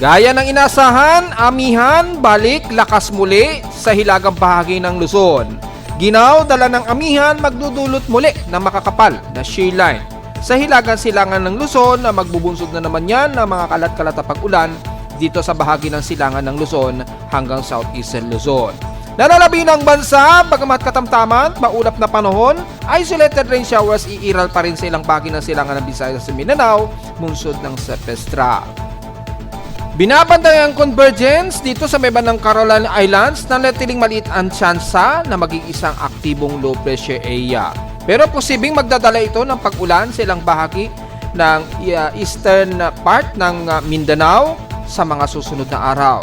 Gaya ng inasahan, amihan, balik, lakas muli sa hilagang bahagi ng Luzon. Ginaw, dala ng amihan, magdudulot muli ng makakapal na shear line sa hilagang silangan ng Luzon na magbubunsod na naman yan ng mga kalat-kalat na pag-ulan dito sa bahagi ng silangan ng Luzon hanggang southeastern Luzon. Nalalabi ng bansa, bagamat katamtaman, maulap na panahon, isolated rain showers iiral pa rin sa ilang bahagi ng silangan ng Visayas sa Mindanao, bunsod ng Sepestra. Binabantay ang convergence dito sa may bandang Caroline Islands na natiling maliit ang tsansa na maging isang aktibong low pressure area. Pero posibleng magdadala ito ng pag-ulan sa ilang bahagi ng eastern part ng Mindanao sa mga susunod na araw.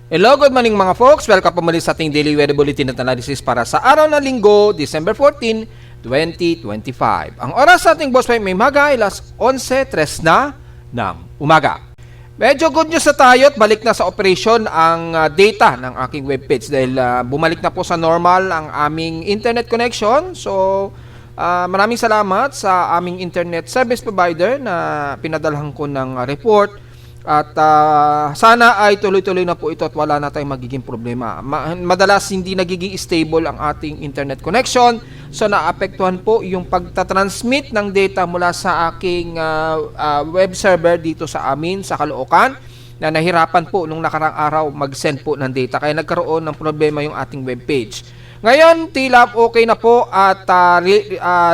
Hello, good morning mga folks. Welcome po muli sa ating daily weather bulletin at analysis para sa araw na linggo, December 14, 2025. Ang oras sa ating boss may maga ay alas 11:03 na ng umaga. Medyo good news na tayo at balik na sa operation ang data ng aking webpage dahil bumalik na po sa normal ang aming internet connection. So, maraming salamat sa aming internet service provider na pinadalhan ko ng report. At sana ay tuloy-tuloy na po ito at wala na tayong magiging problema. Madalas hindi nagiging stable ang ating internet connection. So naapektuhan po yung pagtatransmit ng data mula sa aking web server dito sa amin sa Caloocan na nahirapan po nung nakarang araw mag-send po ng data. Kaya nagkaroon ng problema yung ating web page. Ngayon, tila okay na po at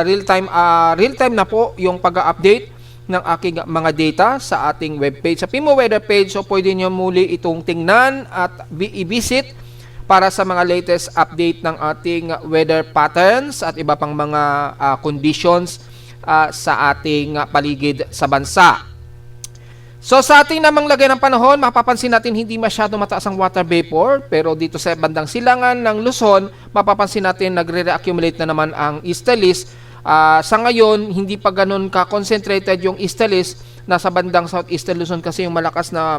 real-time na po yung pag-update ng aking mga data sa ating webpage. Sa Pimo Weather page, so pwede nyo muli itong tingnan at i-visit para sa mga latest update ng ating weather patterns at iba pang mga conditions sa ating paligid sa bansa. So sa ating namang lagay ng panahon, mapapansin natin hindi masyado mataas ang water vapor, pero dito sa bandang silangan ng Luzon, mapapansin natin nagre-reaccumulate na naman ang easterlies. Sa ngayon, hindi pa ganun ka-concentrated yung easterlies. Nasa bandang southeastern Luzon kasi yung malakas na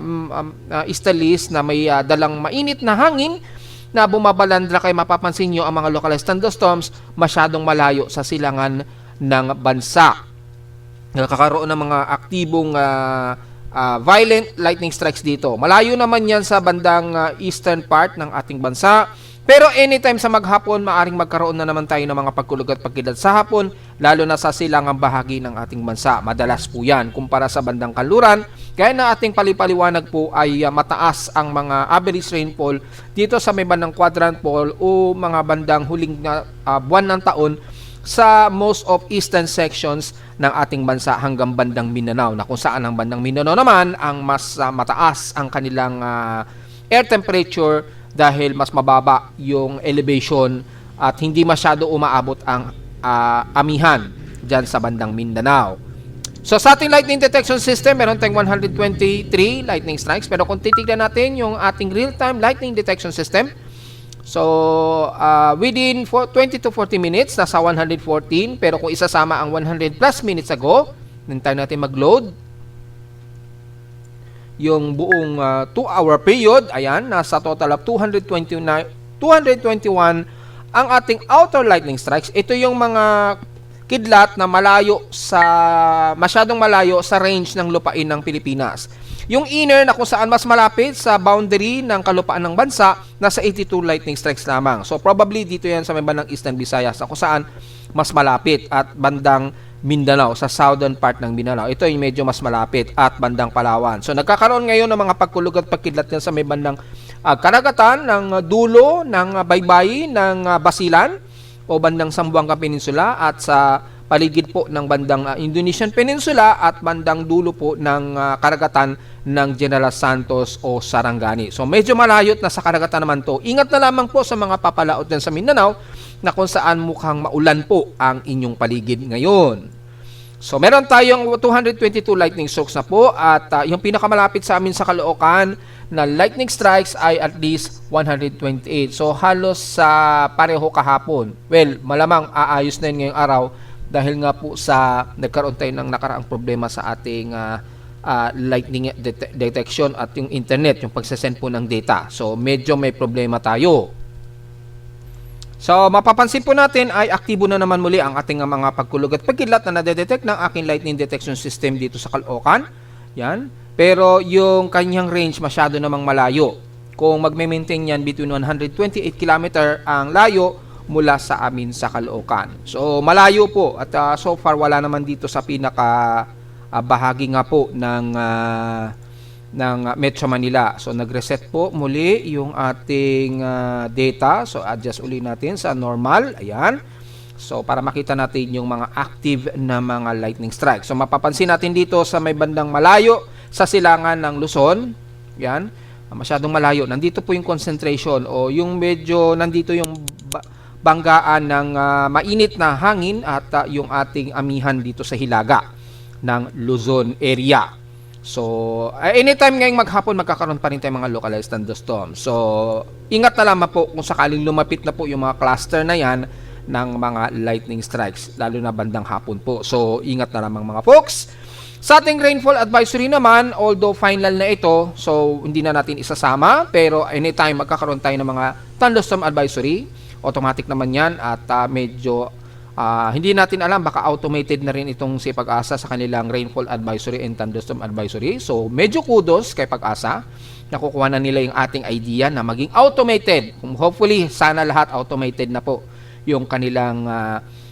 easterlies na may dalang mainit na hangin na bumabalandra, kaya mapapansin nyo ang mga localized thunderstorms masyadong malayo sa silangan ng bansa. Nakakaroon ng mga aktibong violent lightning strikes dito. Malayo naman yan sa bandang eastern part ng ating bansa. Pero anytime sa maghapon, maaring magkaroon na naman tayo ng mga pagkulog at pagkidlat sa hapon, lalo na sa silangang bahagi ng ating bansa. Madalas po yan kumpara sa bandang kanluran. Kaya na ating palipaliwanag po ay mataas ang mga average rainfall dito sa may bandang quadrant pole o mga bandang huling buwan ng taon sa most of eastern sections ng ating bansa hanggang bandang Mindanao, na kung saan ang bandang Mindanao naman ang mas mataas ang kanilang air temperature dahil mas mababa yung elevation at hindi masyado umaabot ang amihan dyan sa bandang Mindanao. So sa ating lightning detection system, meron tayong 123 lightning strikes. Pero kung titignan natin yung ating real-time lightning detection system, so within 20 to 40 minutes, nasa 114. Pero kung isasama ang 100 plus minutes ago, nintay natin mag-load yung buong 2-hour period, ayan, nasa total of 221 ang ating outer lightning strikes. Ito yung mga kidlat na masyadong malayo sa range ng lupain ng Pilipinas. Yung inner na kung saan mas malapit sa boundary ng kalupaan ng bansa, nasa 82 lightning strikes lamang. So probably dito yan sa may bandang Eastern Visayas na kung saan mas malapit, at bandang Mindanao, sa southern part ng Mindanao. Ito yung medyo mas malapit, at bandang Palawan. So nagkakaroon ngayon ng mga pagkulog at pagkidlat yan sa may bandang karagatan ng dulo ng baybayi ng Basilan o bandang Zamboanga Peninsula, at sa paligid po ng bandang Indonesian Peninsula at bandang dulo po ng karagatan ng General Santos o Sarangani. So medyo malayot na sa karagatan naman to. Ingat na lamang po sa mga papalaot din sa Mindanao na kung saan mukhang maulan po ang inyong paligid ngayon. So meron tayong 222 lightning strokes na po, at yung pinakamalapit sa amin sa Caloocan na lightning strikes ay at least 128. So halos sa pareho kahapon. Well, malamang aayos na yun ngayong araw dahil nga po sa nagkaroon tayo ng nakaraang problema sa ating lightning detection at yung internet, yung pagsasend po ng data. So medyo may problema tayo. So mapapansin po natin ay aktibo na naman muli ang ating mga pagkulog at pagkidlat na nadedetect ng aking lightning detection system dito sa Caloocan. Yan. Pero yung kanyang range masyado namang malayo. Kung magme-maintain yan between 128 km ang layo mula sa amin sa Caloocan. So malayo po at so far wala naman dito sa pinaka bahagi nga po ng Metro Manila. So nag-reset po muli yung ating data. So adjust uli natin sa normal. Ayan. So para makita natin yung mga active na mga lightning strike. So mapapansin natin dito sa may bandang malayo sa silangan ng Luzon. Yan. Masyadong malayo. Nandito po yung concentration o yung medyo nandito yung banggaan ng mainit na hangin at yung ating amihan dito sa hilaga ng Luzon area. So, anytime ngayong maghapon, magkakaroon pa rin tayo mga localized thunderstorms. So, ingat na lamang po kung sakaling lumapit na po yung mga cluster na yan ng mga lightning strikes, lalo na bandang hapon po. So, ingat na lamang mga folks. Sa ating rainfall advisory naman, although final na ito, so hindi na natin isasama, pero anytime magkakaroon tayo ng mga thunderstorm advisory, automatic naman yan at medyo hindi natin alam, baka automated na rin itong si Pag-asa sa kanilang rainfall advisory and thunderstorm advisory. So medyo kudos kay Pag-asa, nakukuha na nila yung ating idea na maging automated. Hopefully sana lahat automated na po yung kanilang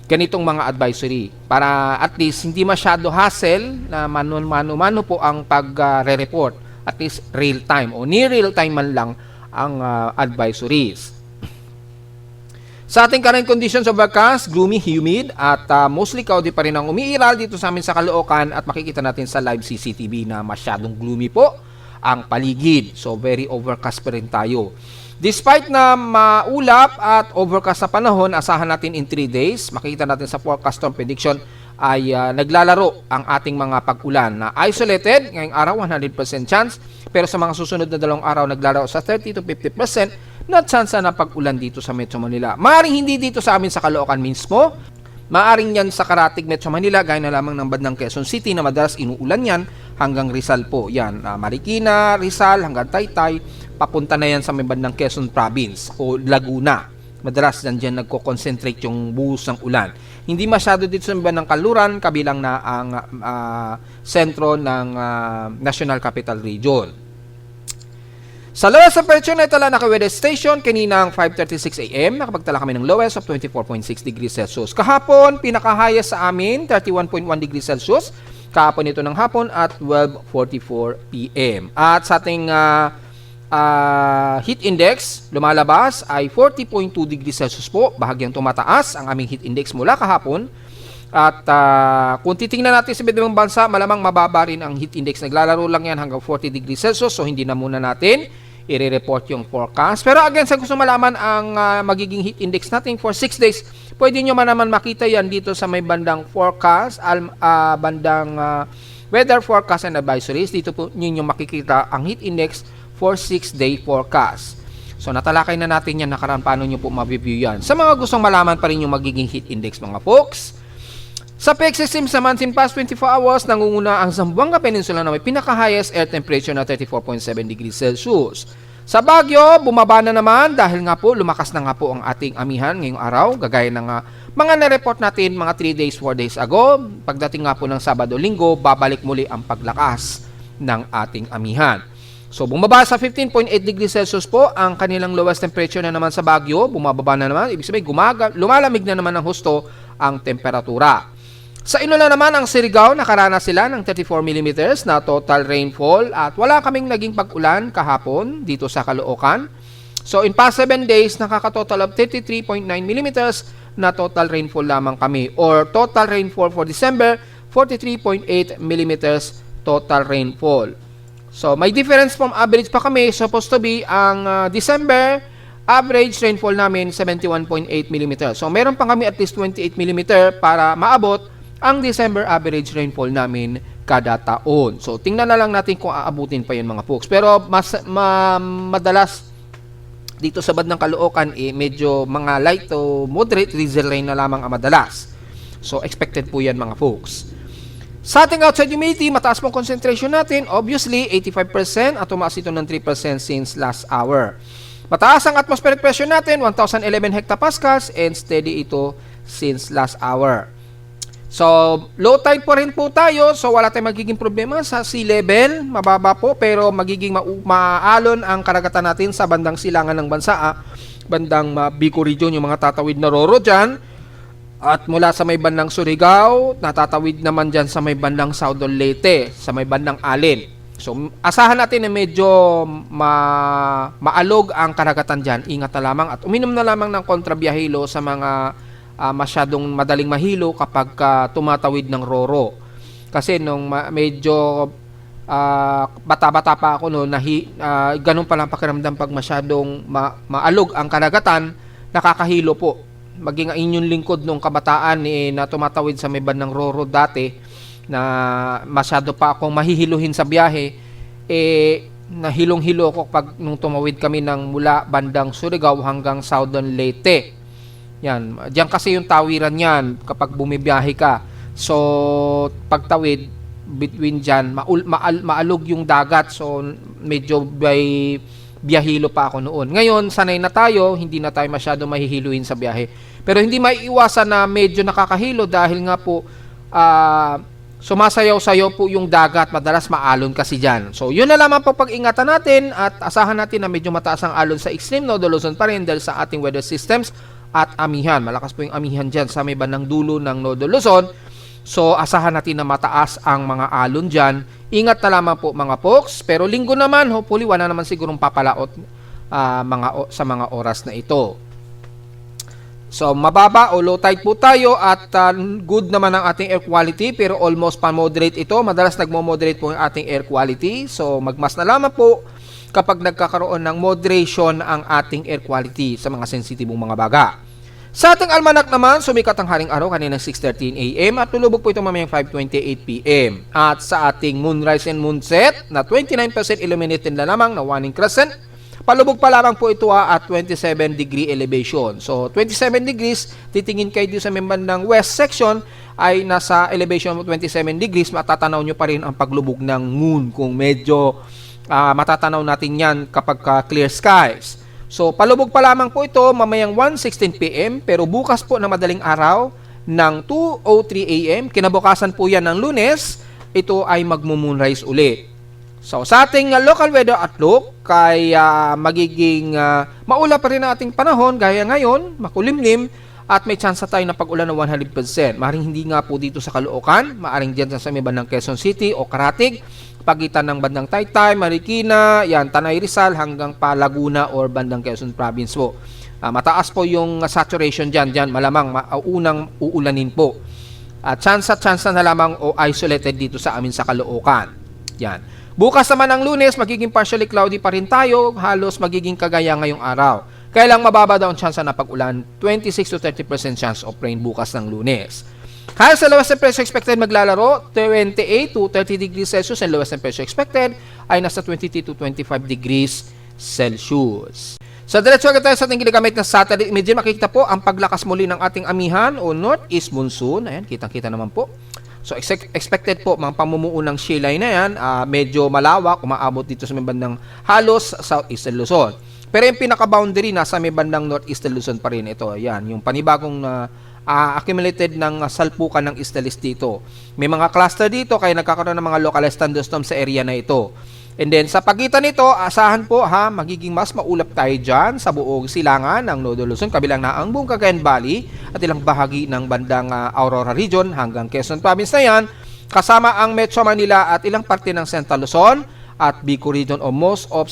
ganitong mga advisory para at least hindi masyado hassle na mano-mano po ang pag-re-report, at least real time o near real time man lang ang advisories. Sa ating current conditions of forecast, gloomy, humid, at mostly cloudy pa rin ang umiiral dito sa amin sa Caloocan at makikita natin sa live CCTV na masyadong gloomy po ang paligid. So, very overcast pa rin tayo. Despite na maulap at overcast na panahon, asahan natin in 3 days, makikita natin sa forecast storm prediction ay naglalaro ang ating mga pag-ulan na isolated, ngayong araw 100% chance, pero sa mga susunod na 2 araw naglalaro sa 30 to 50% na chance na pag-ulan dito sa Metro Manila. Maaring hindi dito sa amin sa Caloocan mismo, maaring yan sa Karatig, Metro Manila, gaya na lamang ng bandang Quezon City na madalas inuulan yan hanggang Rizal po. Yan, Marikina, Rizal, hanggang Taytay, papunta na yan sa may bandang Quezon Province o Laguna. Madalas dyan nagko-concentrate yung buhos ng ulan. Hindi masyado dito sa bandang Kaluran, kabilang na ang sentro ng National Capital Region. Sa lowest temperature na itala naka-weather station, kaninang 5:36 AM, nakapagtala kami ng lowest of 24.6 degrees Celsius. Kahapon, pinaka-highest sa amin, 31.1 degrees Celsius. Kahapon ito ng hapon at 12:44 PM. At sa ating heat index, lumalabas ay 40.2 degrees Celsius po. Bahagyang tumataas ang aming heat index mula kahapon. At kung titingnan natin sa ibang bansa, malamang mababa rin ang heat index. Naglalaro lang yan hanggang 40 degrees Celsius. So, hindi na muna natin i-report yung forecast. Pero again, sa gusto malaman ang magiging heat index natin for 6 days, pwede nyo man naman makita yan dito sa may bandang forecast, bandang weather forecast and advisories. Dito po ninyo makikita ang heat index for 6-day forecast. So, natalakay na natin yan nakaraan paano nyo po mabiview yan. Sa mga gustong malaman pa rin yung magiging heat index, mga folks, sa PEG system sa month in past 24 hours, nangunguna ang Zamboanga Peninsula na may pinaka-highest air temperature na 34.7 degrees Celsius. Sa Baguio, bumaba na naman dahil nga po lumakas na nga po ang ating amihan ngayong araw, gagaya ng mga na-report natin mga 3 days, 4 days ago. Pagdating nga po ng Sabado-Linggo, babalik muli ang paglakas ng ating amihan. So, bumaba sa 15.8 degrees Celsius po ang kanilang lowest temperature na naman sa Baguio. Bumababa na naman, ibig sabihin lumalamig na naman ng husto ang temperatura. Sa Iloilo naman, ang Surigao, nakaranas sila ng 34 mm na total rainfall at wala kaming naging pag-ulan kahapon dito sa Caloocan. So, in past 7 days, nakakatotal of 33.9 mm na total rainfall lamang kami, or total rainfall for December, 43.8 mm total rainfall. So, may difference from average pa kami. Supposed to be ang December average rainfall namin 71.8 mm. So, meron pa kami at least 28 mm para maabot ang December average rainfall namin kada taon. So, tingnan na lang natin kung aabutin pa yun, mga folks. Pero, madalas dito sa bandang Caloocan, medyo mga light to moderate drizzle rain na lamang ang madalas. So, expected po yan, mga folks. Sa ating outside humidity, mataas pong concentration natin, obviously 85% at tumaas ito ng 3% since last hour. Mataas ang atmospheric pressure natin, 1011 hectopascals, and steady ito since last hour. So, low tide po rin po tayo, so wala tayong magiging problema sa sea level, mababa po, pero magiging maalon ang karagatan natin sa bandang silangan ng bansa, bandang Bicol region, yung mga tatawid na Roro dyan, at mula sa may bandang Surigao, natatawid naman dyan sa may bandang Saudol Leyte, sa may bandang Alin. So, asahan natin na medyo maalog ang karagatan dyan. Ingat na lamang at uminom na lamang ng kontrabiyahilo sa mga masyadong madaling mahilo kapag tumatawid ng Roro. Kasi nung medyo bata-bata pa ako noon, ganun palang pakiramdam pag masyadong maalog ang karagatan, nakakahilo po. Maging ang inyong lingkod nung kabataan na tumatawid sa may bandang Roro dati, na masyado pa akong mahihiluhin sa biyahe, nahilong-hilo ko pag nung tumawid kami ng mula bandang Surigao hanggang Saudon Leyte. Yan, diyan kasi yung tawiran yan kapag bumibiyahe ka. So, pagtawid between diyan, maalog yung dagat. So, medyo biyahilo pa ako noon. Ngayon, sanay na tayo, hindi na tayo masyado mahihiluhin sa biyahe. Pero hindi maiiwasan na medyo nakakahilo dahil nga po sumasayaw-sayaw po yung dagat, madalas maalon kasi dyan. So, yun na lamang po pag-ingatan natin at asahan natin na medyo mataas ang alon sa extreme Nodo Luzon pa rin dahil sa ating weather systems at amihan. Malakas po yung amihan dyan sa may bandang dulo ng Nodo Luzon. So, asahan natin na mataas ang mga alon dyan. Ingat na lamang po mga folks. Pero linggo naman, hopefully, wala naman sigurong papalaot sa mga oras na ito. So, mababa o low tide po tayo at good naman ang ating air quality pero almost pa-moderate ito. Madalas nagmo-moderate po ang ating air quality. So, magmas na lamang po kapag nagkakaroon ng moderation ang ating air quality sa mga sensitibong mga baga. Sa ating almanac naman, sumikat ang haring araw kaninang 6:13 AM at tulubog po ito mamayang 5:28 PM. At sa ating moonrise and moonset na 29% illuminated na lamang na waning crescent, palubog pa lamang po ito at 27 degree elevation. So, 27 degrees, titingin kayo dito sa may bandang west section, ay nasa elevation mo 27 degrees, matatanaw nyo pa rin ang paglubog ng moon kung medyo matatanaw natin yan kapag clear skies. So, palubog pa lamang po ito mamayang 1:16 PM, pero bukas po na madaling araw ng 2:03 AM, kinabukasan po yan ng Lunes, ito ay magmo-moonrise uli. So, sa ating local weather outlook, kaya magiging maulap pa rin ang ating panahon, gaya ngayon, makulimlim, at may chance tayo na pag-ulan ng 100%. Maring hindi nga po dito sa Caloocan, maaring dyan sa may bandang Quezon City o Karatig, pagitan ng bandang Taytay, Marikina, yan, Tanay Rizal, hanggang pa Laguna or bandang Quezon Province po. Mataas po yung saturation dyan, malamang unang uulanin po. Chance na lamang o isolated dito sa amin sa Caloocan. Yan. Bukas naman ng Lunes, magiging partially cloudy pa rin tayo, halos magiging kagaya ngayong araw. Kaya lang mababa daw ang chance na pag-ulan, 26 to 30% chance of rain bukas ng Lunes. Kaya sa lowest temperature expected maglalaro, 28 to 30 degrees Celsius, and lowest temperature expected ay nasa 23 to 25 degrees Celsius. Sa diretso agad tayo sa ating ginagamit na satellite image, makikita po ang paglakas muli ng ating amihan o northeast monsoon. Ayan, kitang-kita naman po. So, expected po, mga pamumuo ng shear line na yan, medyo malawak, umaabot dito sa may bandang halos southeastern Luzon. Pero yung pinaka-boundary, nasa may bandang northeastern Luzon pa rin. Ito, ayan, yung panibagong accumulated ng salpukan ng Eastalis dito. May mga cluster dito, kaya nagkakaroon ng mga localized thunderstorms sa area na ito. And then, sa pagitan nito, asahan po magiging mas maulap tayo dyan sa buong silangan ng Nodo Luzon, kabilang na ang buong Cagayan Valley at ilang bahagi ng bandang Aurora Region hanggang Quezon Province na yan, kasama ang Metro Manila at ilang parte ng Central Luzon at Bicol Region o most of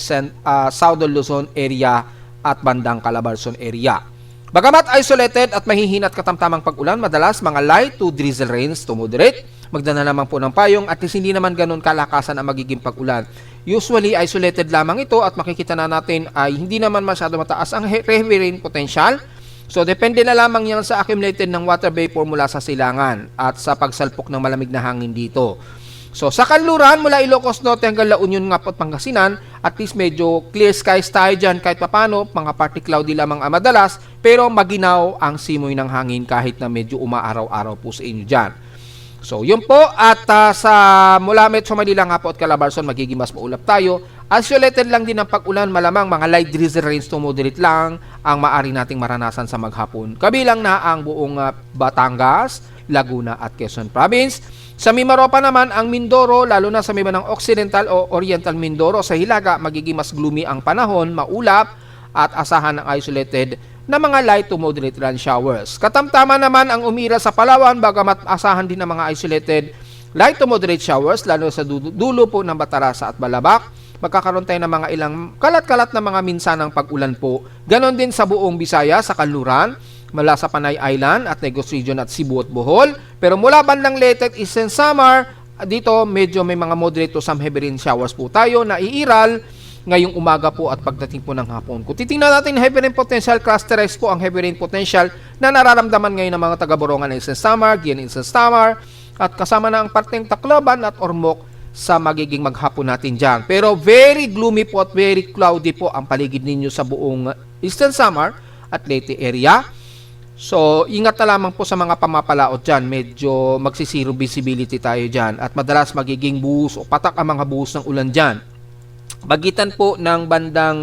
Southern Luzon area at bandang Calabarzon area. Bagamat isolated at mahihina at katamtamang pag-ulan, madalas mga light to drizzle rains to moderate. Magdala naman po ng payong at least hindi naman ganun kalakasan ang magiging pag-ulan. Usually isolated lamang ito at makikita na natin ay hindi naman masyado mataas ang heavy rain potential. So depende na lamang yan sa accumulated ng water vapor mula sa silangan at sa pagsalpok ng malamig na hangin dito. So sa kanluran mula Ilocos Norte hanggang La Union nga po at Pangasinan, at least medyo clear skies tayo dyan kahit papano, mga partly cloudy lamang ang madalas, pero maginaw ang simoy ng hangin kahit na medyo umaaraw-araw po sa inyo dyan. So, yun po. At sa mula Metro Manila nga po at Calabarzon, magiging mas maulap tayo. Isolated lang din ang pag-ulan, malamang mga light drizzle rains to moderate lang ang maaari nating maranasan sa maghapon. Kabilang na ang buong Batangas, Laguna at Quezon Province. Sa Mimaropa naman, ang Mindoro, lalo na sa may banang Occidental o Oriental Mindoro, sa Hilaga, magiging mas gloomy ang panahon, maulap at asahan ng isolated na mga light to moderate rain showers. Katamtaman naman ang umira sa Palawan, bagamat asahan din ng mga isolated light to moderate showers, lalo sa dulo po ng Batarasa at Balabac. Magkakaroon tayo ng mga ilang kalat-kalat na mga minsanang pag-ulan po. Ganon din sa buong Bisaya, sa Kanluran, mula sa Panay Island at Negros Region at Cebu at Bohol. Pero mula bandang Leyte at Eastern Samar, dito medyo may mga moderate to some heavy rain showers po tayo na iiral ngayong umaga po at pagdating po ng hapon. Kung titingnan natin heavy rain potential, clusterized po ang heavy rain potential na nararamdaman ngayon ng mga taga-Borongan ng Eastern Samar, Gian Eastern Samar, at kasama na ang parteng Tacloban at Ormoc sa magiging maghapon natin dyan. Pero very gloomy po at very cloudy po ang paligid ninyo sa buong Eastern Samar at Leyte area. So, ingat na lamang po sa mga pamapalaot dyan. Medyo magsisiro visibility tayo dyan at madalas magiging buhos o patak ang mga buhos ng ulan dyan. Bagitan po ng bandang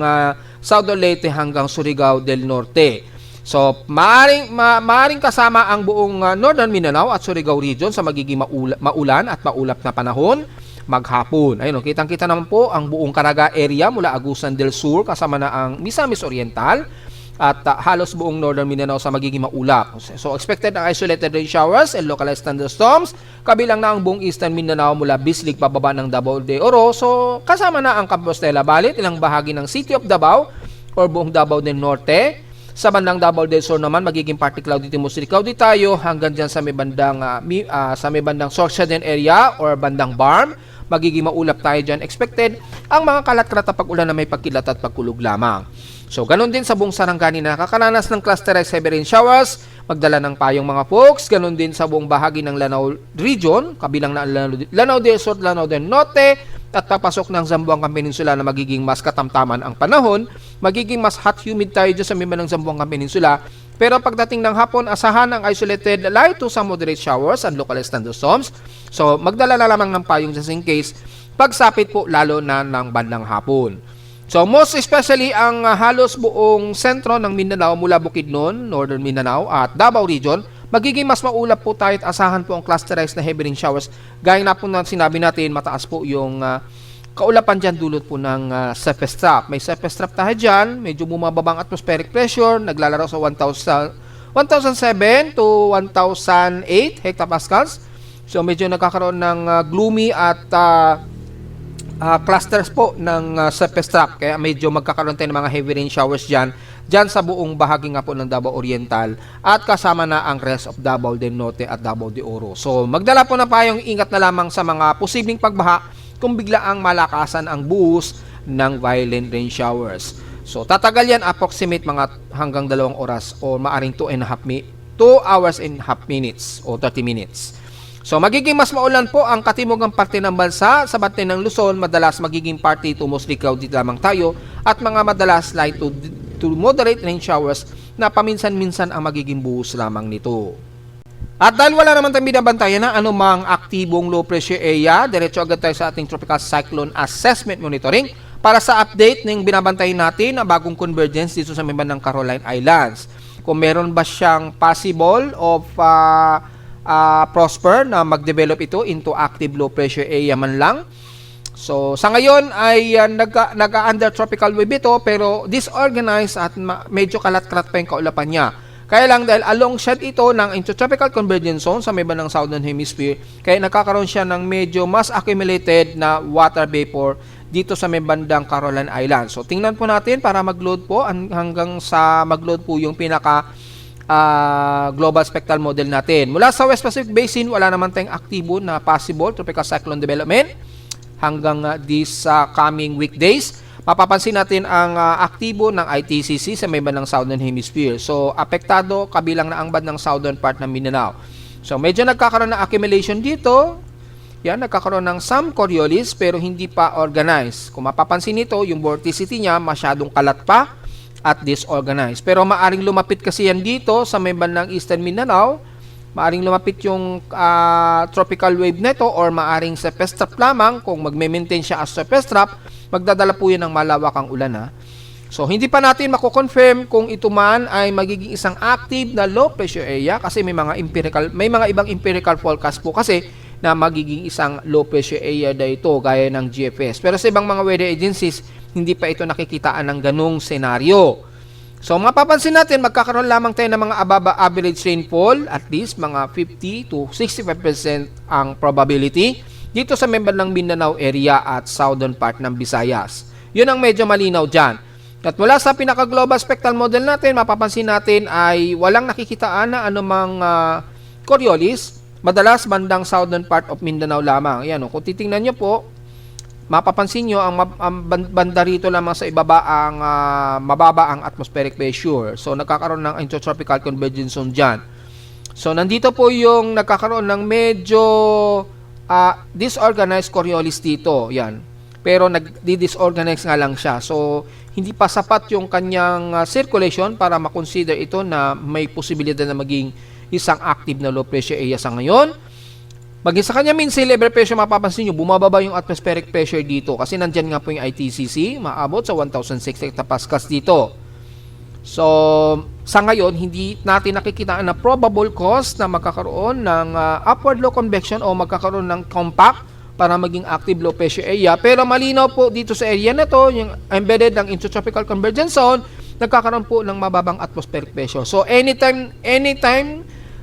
South Leyte hanggang Surigao del Norte. So, maaring kasama ang buong Northern Mindanao at Surigao region sa magiging maulan at maulap na panahon maghapon. Ayun, kitang-kita naman po ang buong Caraga area mula Agusan del Sur kasama na ang Misamis Oriental at halos buong Northern Mindanao sa magiging maulap. So, expected ang isolated rain showers and localized thunderstorms. Kabilang na ang buong Eastern Mindanao mula Bislig pababa ng Davao de Oro. So, kasama na ang Compostela Valley, ilang bahagi ng City of Davao or buong Davao del Norte. Sa bandang Davao del Sur naman, magiging partly cloudy to mostly cloudy tayo hanggang dyan sa may bandang Sorsogon area or bandang Barm. Magiging maulap tayo dyan. Expected ang mga kalat-kalat na pag-ulan na may pagkilat at pagkulog lamang. So, ganun din sa buong Sarangani na nakakaranas ng clusterized heavy rain showers, magdala ng payong mga folks. Ganun din sa buong bahagi ng Lanao region, kabilang na Lanao del Sur, Lanao del Norte, at papasok ng Zamboanga Peninsula na magiging mas katamtaman ang panahon. Magiging mas hot humid tayo dyan sa miba ng Zamboanga Peninsula. Pero pagdating ng hapon, asahan ang isolated light to some moderate showers and localized thunderstorms. So, magdala na lamang ng payong just in case pagsapit po lalo na ng bandang hapon. So, most especially ang halos buong sentro ng Mindanao mula Bukidnon, Northern Mindanao at Davao Region, magiging mas maulap po tayo at asahan po ang clusterized na heavy rain showers. Gaya na po na sinabi natin, mataas po yung kaulapan dyan dulot po ng surface trap. May surface trap tayo dyan, medyo bumababang atmospheric pressure, naglalaro sa 1,007 to 1,008 hectopascals. So, medyo nagkakaroon ng gloomy at clusters po ng surface trap, kaya medyo magkakaroon tayo ng mga heavy rain showers dyan sa buong bahagi nga po ng Davao Oriental at kasama na ang rest of Davao del Norte at Davao de Oro. So, magdala po na payong ingat na lamang sa mga posibleng pagbaha kung biglaang malakasan ang buhos ng violent rain showers. So, tatagal yan approximate mga hanggang 2 oras o maaring 2 hours and half minutes o 30 minutes. So, magiging mas maulan po ang katimugang parte ng bansa. Sa bante ng Luzon, madalas magiging partly to mostly cloudy lamang tayo at mga madalas light to moderate rain showers na paminsan-minsan ang magiging buhos lamang nito. At dahil wala naman tayong binabantayan na anumang aktibong low pressure area, diretso agad tayo sa ating tropical cyclone assessment monitoring para sa update ng binabantayan natin na bagong convergence dito sa may bandang Caroline Islands. Kung meron ba siyang possible of prosper na mag-develop ito into active low pressure area man lang. So, sa ngayon ay nag-under tropical wave ito pero disorganized at medyo kalat-kalat pa yung kaulapan niya. Kaya lang dahil alongside ito ng intertropical convergence zone sa may bandang southern hemisphere, kaya nagkakaroon siya ng medyo mas accumulated na water vapor dito sa may bandang Caroline Islands. So, tingnan po natin para mag-load po hanggang sa mag-load po yung pinaka global spectral model natin. Mula sa West Pacific Basin, wala naman tayong aktibo na possible tropical cyclone development hanggang this coming weekdays. Mapapansin natin ang aktibo ng ITCC sa may bandang Southern Hemisphere. So, apektado kabilang na ang bandang southern part ng Mindanao. So, medyo nagkakaroon ng accumulation dito. Yan, nagkakaroon ng some Coriolis pero hindi pa organized. Kung mapapansin nito, yung vorticity niya masyadong kalat pa at disorganized. Pero maaring lumapit kasi yan dito sa may bandang Eastern Mindanao. maaring lumapit yung tropical wave nito or maaring surface trap lamang. Kung magme-maintain siya as surface trap, magdadala po yan ng malawakang ulan ha. So, hindi pa natin mako-confirm kung ito man ay magiging isang active na low pressure area kasi may mga ibang empirical forecast po kasi na magiging isang low pressure area na ito gaya ng GFS. Pero sa ibang mga weather agencies, hindi pa ito nakikitaan ng ganung senaryo. So, mapapansin natin, magkakaroon lamang tayo ng mga above average rainfall, at least mga 50 to 65% ang probability dito sa member ng Mindanao area at southern part ng Visayas. Yun ang medyo malinaw dyan. At mula sa pinaka-global spectral model natin, mapapansin natin ay walang nakikitaan na anumang Coriolis, madalas bandang southern part of Mindanao lamang. Ayan, kung titingnan nyo po, mapapansin nyo, ang banda rito lamang sa ibaba ang mababa ang atmospheric pressure. So, nagkakaroon ng intertropical convergence zone dyan. So, nandito po yung nagkakaroon ng medyo disorganized Coriolis dito. Yan. Pero nag-disorganize nga lang siya. So, hindi pa sapat yung kanyang circulation para makonsider ito na may posibilidad na maging isang active na low pressure area sa ngayon. Maging sa kanya mean sea level pressure, mapapansin nyo, bumababa yung atmospheric pressure dito kasi nandyan nga po yung ITCC, maabot sa 1,006 hectopascals dito. So, sa ngayon, hindi natin nakikita na probable cause na magkakaroon ng upward low convection o magkakaroon ng compact para maging active low pressure area. Pero malinaw po dito sa area na to, yung embedded ng intertropical convergence zone, nagkakaroon po ng mababang atmospheric pressure. So anytime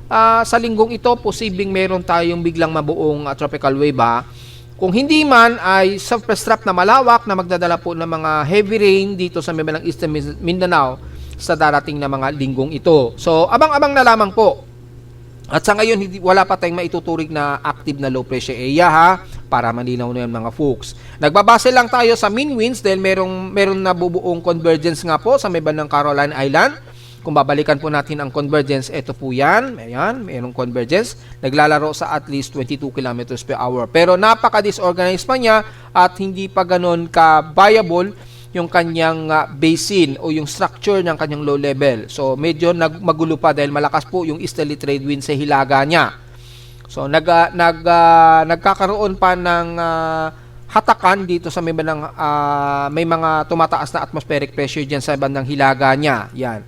sa linggong ito, posibleng meron tayong biglang mabuong tropical wave ha. Kung hindi man ay surface trap na malawak na magdadala po ng mga heavy rain dito sa Mimalang Eastern Mindanao sa darating na mga linggong ito. So abang-abang na lamang po. At sa ngayon, wala pa tayong maituturing na active na low pressure area ha, para malinaw na yan mga folks. Nagbabase lang tayo sa mean winds dahil meron na bubuong convergence nga po sa may bandang Caroline Island. Kung babalikan po natin ang convergence, ito po yan. Ayan, mayroong convergence. Naglalaro sa at least 22 km per hour. Pero napaka-disorganized pa niya at hindi pa ganun ka-viable yung kanyang basin o yung structure ng kanyang low level. So, medyo magulo pa dahil malakas po yung easterly trade wind sa hilaga niya. So, nagkakaroon pa ng hatakan dito sa may mga tumataas na atmospheric pressure dyan sa bandang hilaga niya. Yan.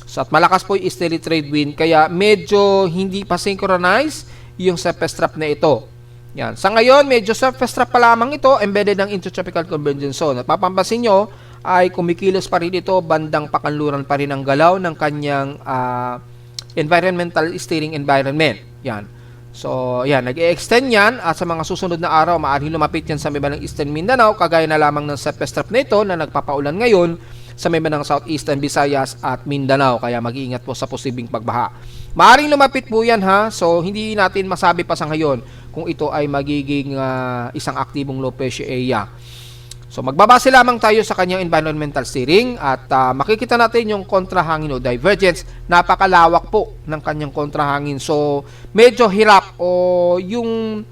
So, at malakas po yung easterly trade wind. Kaya, medyo hindi pa synchronize yung surface trap na ito. Yan. Sa ngayon, medyo surface trap pa lamang ito, embedded ng intertropical convergence zone. At mapapansin nyo, ay kumikilos pa rin ito, bandang pakanluran pa rin ang galaw ng kanyang environmental steering environment. Yan. So, yan, nag-e-extend yan at sa mga susunod na araw, maaaring lumapit yan sa may bandang Eastern Mindanao, kagaya na lamang ng surface trap na ito na nagpapaulan ngayon sa may bandang Southeastern Visayas at Mindanao. Kaya mag-iingat po sa posibleng pagbaha. Maaaring lumapit po yan ha, so hindi natin masabi pa sa ngayon kung ito ay magiging isang aktibong low pressure area. So magbabase lamang tayo sa kanyang environmental steering at makikita natin yung kontrahangin o divergence. Napakalawak po ng kanyang kontrahangin. So medyo hirap o yung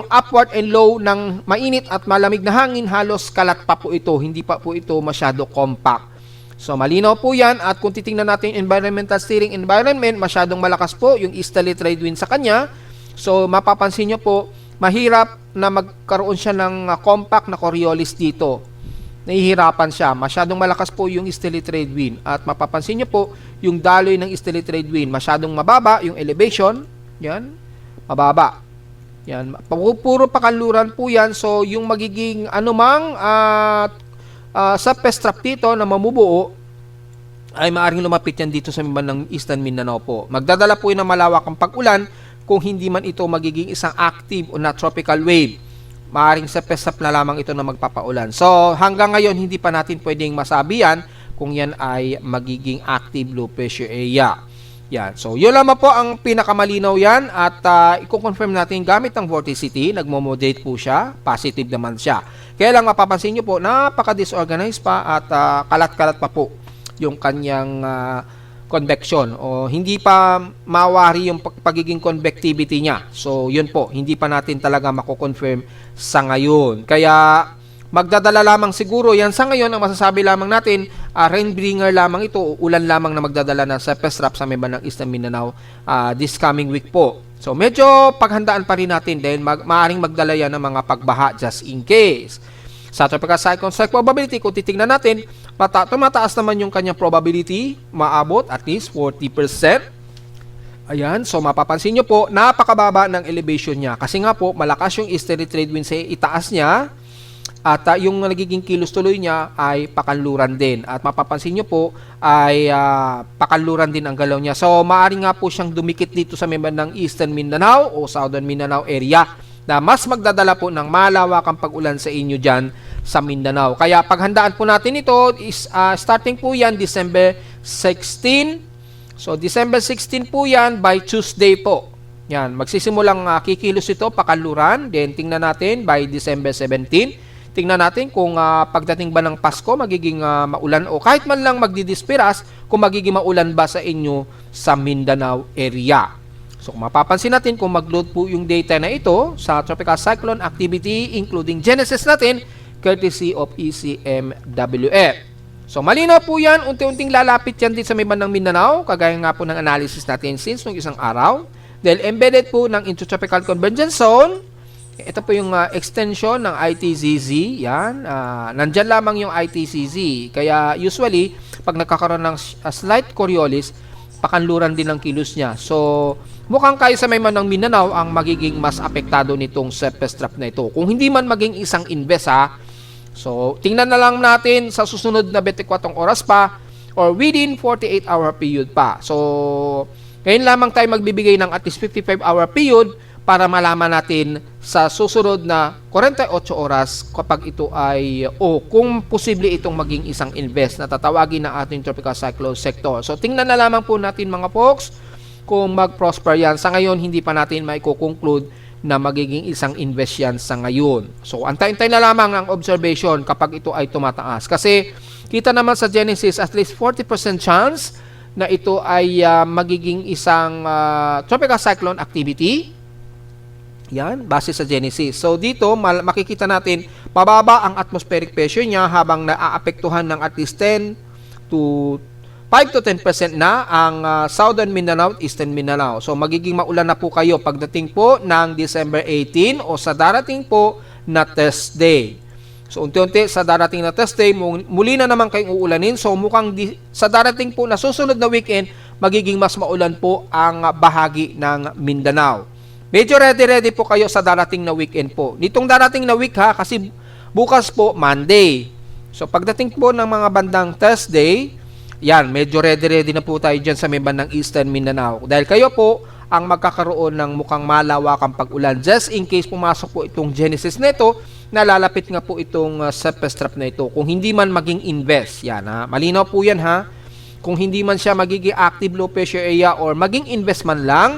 upward and low ng mainit at malamig na hangin, halos kalat pa po ito. Hindi pa po ito masyado compact. So malinaw po yan at kung titingnan natin environmental steering environment, masyadong malakas po yung easterly trade wind sa kanya. So, mapapansin nyo po, mahirap na magkaroon siya ng compact na Coriolis dito. Nahihirapan siya. Masyadong malakas po yung easterly trade wind. At mapapansin nyo po, yung daloy ng easterly trade wind, masyadong mababa, yung elevation, yan, mababa. Yan, puro pakanluran po yan. So, yung magiging anumang surface trap dito na mamubuo, ay maaaring lumapit yan dito sa bandang Eastern Mindanao po. Magdadala po yun ng malawakang pag-ulan kung hindi man ito magiging isang active o na tropical wave. Maaaring surface trap na lamang ito na magpapaulan. So, hanggang ngayon, hindi pa natin pwedeng masabi yan kung yan ay magiging active low pressure area. Yan. So, yun lamang po ang pinakamalinaw yan at i-confirm natin gamit ang vorticity. Nagmo-moderate po siya. Positive naman siya. Kaya lang mapapansin nyo po, napaka-disorganized pa at kalat-kalat pa po yung kanyang convection o hindi pa mawari yung pagiging convectivity niya. So, yun po, hindi pa natin talaga mako-confirm sa ngayon. Kaya, magdadala lamang siguro. Yan sa ngayon, ang masasabi lamang natin, rain bringer lamang ito, ulan lamang na magdadala ng surface trap sa may bandang Eastern Mindanao this coming week po. So medyo paghandaan pa rin natin dahil maaaring magdala yan ng mga pagbaha just in case. Sa tropical cyclone strike probability, kung titignan natin, tumataas naman yung kanyang probability, maabot at least 40%. Ayan, so mapapansin nyo po, napakababa ng elevation niya. Kasi nga po, malakas yung easterly trade winds sa itaas niya. At yung nagiging kilos tuloy niya ay pakanluran din. At mapapansin nyo po ay pakanluran din ang galaw niya. So maaari nga po siyang dumikit dito sa may bandang Eastern Mindanao o Southern Mindanao area na mas magdadala po ng malawakang pag-ulan sa inyo dyan sa Mindanao. Kaya paghandaan po natin ito is starting po yan December 16. So December 16 po yan by Tuesday po. Yan, magsisimulang kikilos ito pakanluran. Then tingnan natin by December 17. Tingnan natin kung pagdating ba ng Pasko magiging maulan o kahit man lang magdidispiras kung magiging maulan ba sa inyo sa Mindanao area. So kung mapapansin natin kung mag-load po yung data na ito sa tropical cyclone activity including genesis natin courtesy of ECMWF. So malinaw po yan, unti-unting lalapit yan din sa may bandang Mindanao kagaya nga po ng analysis natin since nung isang araw. Dahil embedded po ng Intertropical Convergence Zone. Ito po yung extension ng ITZZ. Yan. Nandyan lamang yung ITCZ. Kaya usually, pag nagkakaroon ng slight Coriolis, pakanluran din ang kilos niya. So, mukhang kayo sa may manang Mindanao ang magiging mas apektado nitong surface trap na ito. Kung hindi man maging isang invest so, tingnan na lang natin sa susunod na 24 oras pa or within 48-hour period pa. So, ngayon lamang tayo magbibigay ng at least 55-hour period para malaman natin sa susunod na 48 oras kapag ito ay kung posible itong maging isang invest na tatawagin ng ating tropical cyclone sector. So tingnan na lamang po natin mga folks kung mag-prosper yan. Sa ngayon hindi pa natin maiko-conclude na magiging isang invest yan sa ngayon. So antay-antay na lamang ang observation kapag ito ay tumataas. Kasi kita naman sa Genesis at least 40% chance na ito ay magiging isang tropical cyclone activity. Yan, base sa Genesis. So dito, makikita natin, mababa ang atmospheric pressure niya habang naaapektuhan ng at least 10 to 5 to 10% na ang Southern Mindanao at Eastern Mindanao. So magiging maulan na po kayo pagdating po ng December 18 o sa darating po na test day. So unti-unti sa darating na test day, muli na naman kayong uulanin. So mukhang sa darating po na susunod na weekend, magiging mas maulan po ang bahagi ng Mindanao. Medyo ready po kayo sa darating na weekend po. Nitong darating na week kasi bukas po Monday. So pagdating po ng mga bandang Thursday, yan, medyo ready na po tayo dyan sa may bandang Eastern Mindanao. Dahil kayo po ang magkakaroon ng mukhang malawakang pag-ulan. Just in case pumasok po itong Genesis na ito, nalalapit nga po itong surface trap na ito. Kung hindi man maging invest, yan malinaw po yan Kung hindi man siya magiging active low pressure area or maging invest man lang,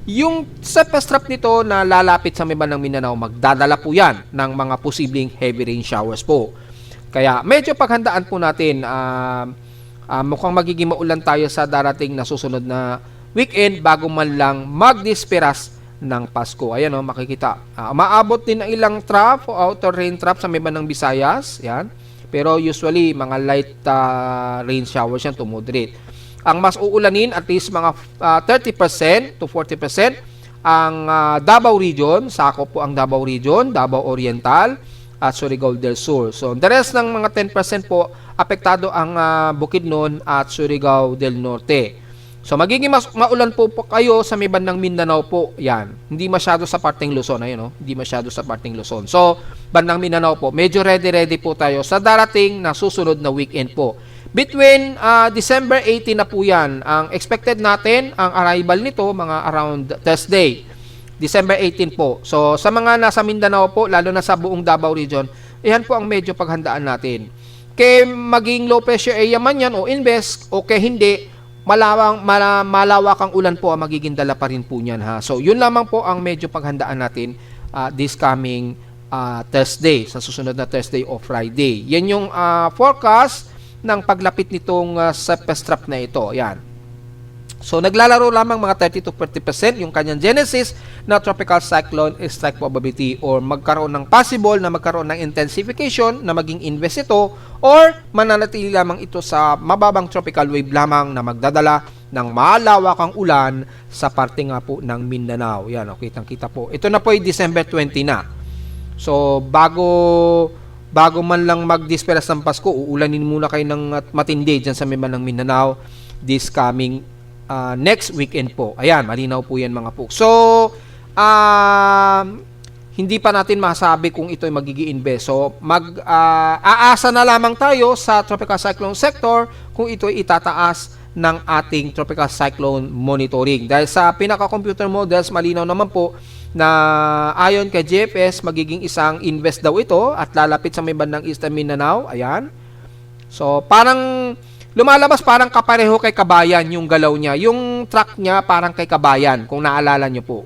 yung surface trap nito na lalapit sa may bandang Mindanao, magdadala po yan ng mga posibleng heavy rain showers po. Kaya medyo paghandaan po natin, mukhang magiging maulan tayo sa darating na susunod na weekend bago man lang magdisperas ng Pasko. Ayan makikita. Maabot din ang ilang trap o outer rain trap sa may bandang Visayas. Yan. Pero usually, mga light rain showers yan to moderate. Ang mas uulanin, at least mga 30% to 40%, ang Davao Region, sakop po ang Davao Region, Davao Oriental, at Surigao del Sur. So, the rest ng mga 10% po, apektado ang Bukidnon at Surigao del Norte. So, magiging maulan po kayo sa may bandang Mindanao po. Yan. Hindi masyado sa parteng Luzon. Ayun, Hindi masyado sa parteng Luzon. So, bandang Mindanao po, medyo ready po tayo sa darating na susunod na weekend po. Between December 18 na po yan, ang expected natin, ang arrival nito, mga around Thursday, December 18 po. So, sa mga nasa Mindanao po, lalo na sa buong Davao Region, yan po ang medyo paghandaan natin. Kaya maging low pressure area man yan o invest, o kaya hindi, malawakang ulan po ang magiging dala pa rin po niyan. So, yun lamang po ang medyo paghandaan natin this coming Thursday, sa susunod na Thursday o Friday. Yan yung forecast ng paglapit nitong surface trap na ito. Yan. So naglalaro lamang mga 30 to 40% yung kanyang genesis na tropical cyclone strike probability, or magkaroon ng possible na magkaroon ng intensification na maging invest ito, or mananatili lamang ito sa mababang tropical wave lamang na magdadala ng malawakang ulan sa parte nga po ng Mindanao. Yan, kitang-kita po. Ito na po ay December 20 na. So bago man lang mag-disperas ng Pasko, uulanin muna kayo ng matindi dyan sa ng Mindanao this coming next weekend po. Ayan, malinaw po yan mga po. So, hindi pa natin masabi kung ito ay magigi-invest. So, aasa na lamang tayo sa tropical cyclone sector kung ito ay itataas ng ating tropical cyclone monitoring. Dahil sa pinaka-computer models, malinaw naman po na ayon kay GFS, magiging isang invest daw ito at lalapit sa may bandang Eastern Mindanao. Ayan. So, parang lumalabas parang kapareho kay Kabayan yung galaw niya. Yung track niya parang kay Kabayan, kung naalala nyo po.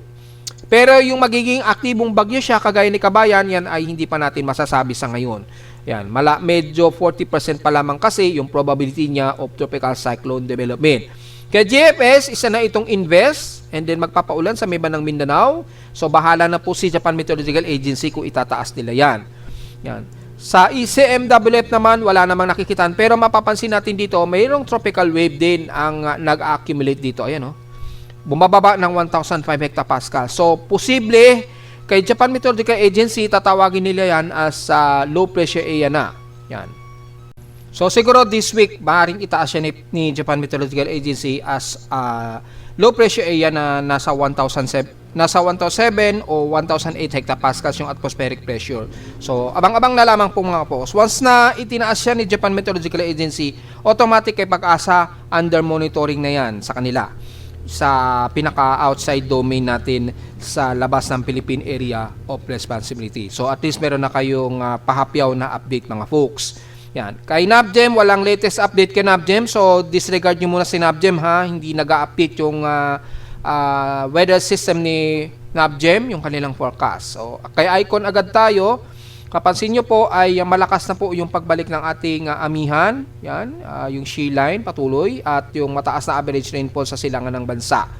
Pero yung magiging aktibong bagyo siya, kagaya ni Kabayan, yan ay hindi pa natin masasabi sa ngayon. Yan, medyo 40% pa lamang kasi yung probability niya of tropical cyclone development. Kaya GFS, isa na itong invest and then magpapaulan sa may bandang Mindanao. So, bahala na po si Japan Meteorological Agency kung itataas nila yan. Yan. Sa ECMWF naman, wala namang nakikitaan. Pero mapapansin natin dito, mayroong tropical wave din ang nag-accumulate dito. Ayan, oh. Bumababa ng 1,005 hectopascal. So, posible, kay Japan Meteorological Agency, tatawagin nila yan as low pressure area na. Yan. So, siguro this week, maaaring itaas siya ni Japan Meteorological Agency as low pressure area na nasa 1,007 o 1,008 hectopascals yung atmospheric pressure. So, abang-abang na lamang po mga po. Once na itinaas siya ni Japan Meteorological Agency, automatic kay pag-asa under monitoring na yan sa kanila sa pinaka-outside domain natin sa labas ng Philippine Area of Responsibility. So, at least meron na kayong pahapyaw na update mga folks. Yan. Kay NAVGEM, walang latest update kay NAVGEM. So, disregard nyo muna si NAVGEM ha. Hindi nag-update yung weather system ni NAVGEM, yung kanilang forecast. So, kay Icon agad tayo. Kapansin nyo po ay malakas na po yung pagbalik ng ating amihan. Yan, yung shear line patuloy at yung mataas na average rainfall sa silangan ng bansa.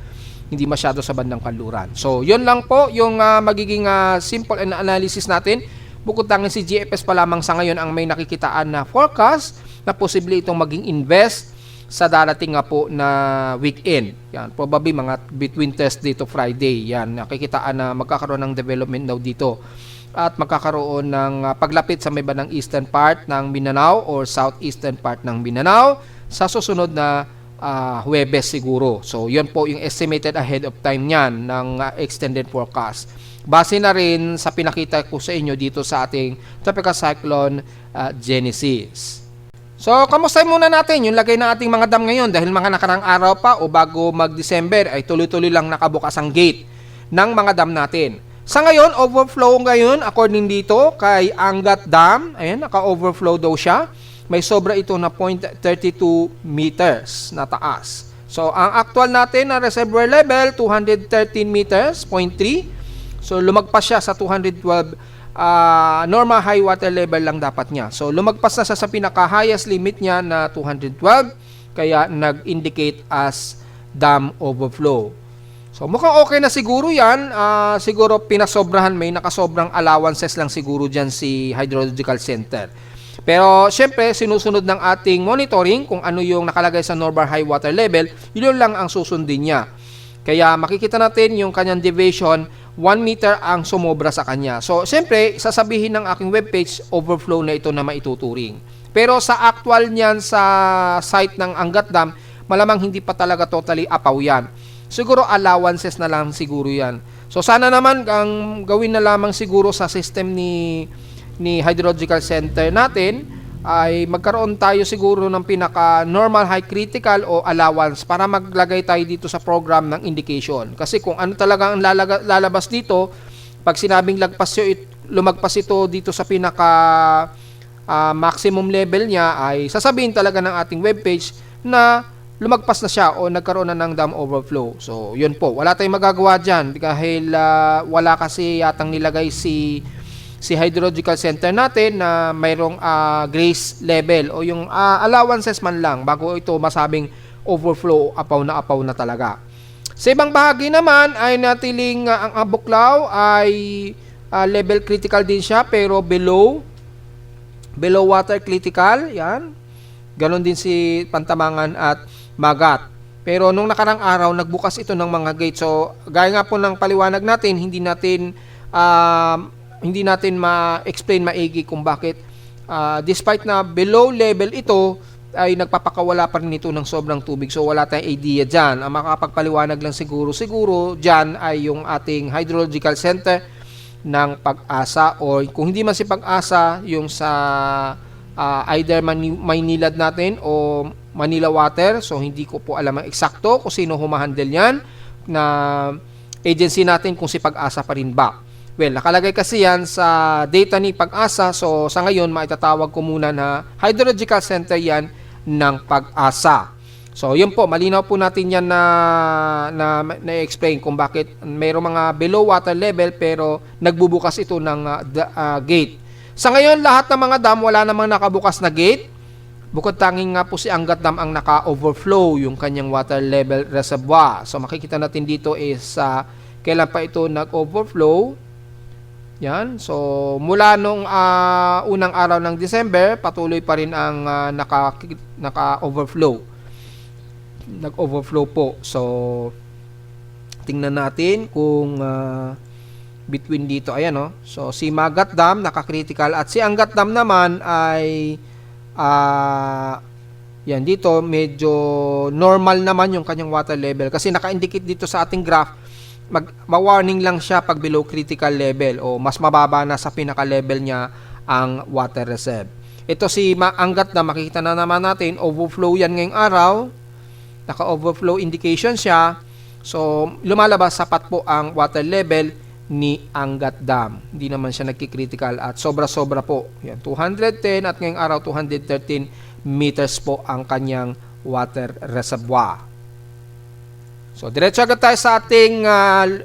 Hindi masyado sa bandang kanluran. So, yun lang po yung magiging simple analysis natin. Bukod tanging si GFS pa lamang sa ngayon ang may nakikitaan na forecast na posible itong maging invest sa darating nga po na weekend. Yan, probably mga between Thursday to Friday. Yan, nakikitaan na magkakaroon ng development daw dito. At magkakaroon ng paglapit sa may bandang eastern part ng Mindanao or southeastern part ng Mindanao sa susunod na Huwebes siguro. So, yun po yung estimated ahead of time niyan ng extended forecast. Base na rin sa pinakita ko sa inyo dito sa ating tropical cyclone Genesis. So, kamusta muna natin yung lagay ng ating mga dam ngayon dahil mga nakarang araw pa o bago mag-December ay tuloy-tuloy lang nakabukas ang gate ng mga dam natin. Sa ngayon, overflow ngayon according dito kay Angat Dam. Ayan, naka-overflow daw siya. May sobra ito na 0.32 meters na taas. So, ang actual natin na reservoir level, 213 meters, 0.3. So, lumagpas siya sa 212 normal high water level lang dapat niya. So, lumagpas na sa pinaka-highest limit niya na 212. Kaya, nag-indicate as dam overflow. So, mukhang okay na siguro yan. Siguro pinasobrahan, may nakasobrang allowances lang siguro dyan si Hydrological Center. Pero, syempre, sinusunod ng ating monitoring kung ano yung nakalagay sa normal high water level, yun lang ang susundin niya. Kaya, makikita natin yung kanyang deviation, 1 meter ang sumobra sa kanya. So, syempre, sasabihin ng aking webpage, overflow na ito na maituturing. Pero sa actual niyan sa site ng Angat Dam, malamang hindi pa talaga totally apaw yan. Siguro allowances na lang siguro yan. So sana naman ang gawin na lamang siguro sa system ni Hydrological Center natin ay magkaroon tayo siguro ng pinaka normal high critical o allowance para maglagay tayo dito sa program ng indication. Kasi kung ano talaga ang lalabas dito, pag sinabing lumagpas ito dito sa pinaka maximum level niya ay sasabihin talaga ng ating webpage na lumagpas na siya o nagkaroon na ng dam overflow. So, yun po. Wala tayong magagawa dyan dahil wala kasi yatang nilagay si Hydrological Center natin na mayroong grace level o yung allowances man lang bago ito masabing overflow, apaw na talaga. Sa ibang bahagi naman ay natiling ang Abuklaw ay level critical din siya pero below water critical, yan. Ganon din si Pantabangan at Magat. Pero nung nakarang araw, nagbukas ito ng mga gate. So, gaya nga po ng paliwanag natin, hindi natin ma-explain maigi kung bakit despite na below level ito, ay nagpapakawala pa rin ito ng sobrang tubig. So, wala tayong idea dyan. Ang makapagpaliwanag lang siguro dyan ay yung ating Hydrological Center ng Pag-asa o kung hindi man si Pag-asa, yung sa either Maynilad natin o Manila Water. So, hindi ko po alam ang eksakto kung sino humahandle yan na agency natin kung si Pag-asa pa rin ba. Well, nakalagay kasi yan sa data ni Pag-asa. So, sa ngayon, maitatawag ko muna na Hydrological Center yan ng Pag-asa. So, yun po, malinaw po natin yan na-explain kung bakit mayroong mga below water level pero nagbubukas ito ng gate. Sa ngayon, lahat ng mga dam, wala namang nakabukas na gate. Bukod tanging nga po si Angat Dam ang naka-overflow yung kanyang water level reservoir. So, makikita natin dito is kailan pa ito nag-overflow. Yan. So, mula nung unang araw ng December, patuloy pa rin ang naka-overflow. Nag-overflow po. So, tingnan natin kung between dito. Ayan, no? So, si Magat Dam, naka-critical. At si Angat Dam naman ay yan, dito medyo normal naman yung kanyang water level. Kasi naka-indicate dito sa ating graph, ma-warning lang siya pag below critical level o mas mababa na sa pinaka-level niya ang water reserve. Ito si Angat na makikita na naman natin, overflow yan ngayong araw. Naka-overflow indication siya. So, lumalabas sapat po ang water level ni Angat Dam. Hindi naman siya nagki-critical at sobra-sobra po. Yan, 210 at ngayong araw 213 meters po ang kanyang water reservoir. So, diretso agad tayo sa ating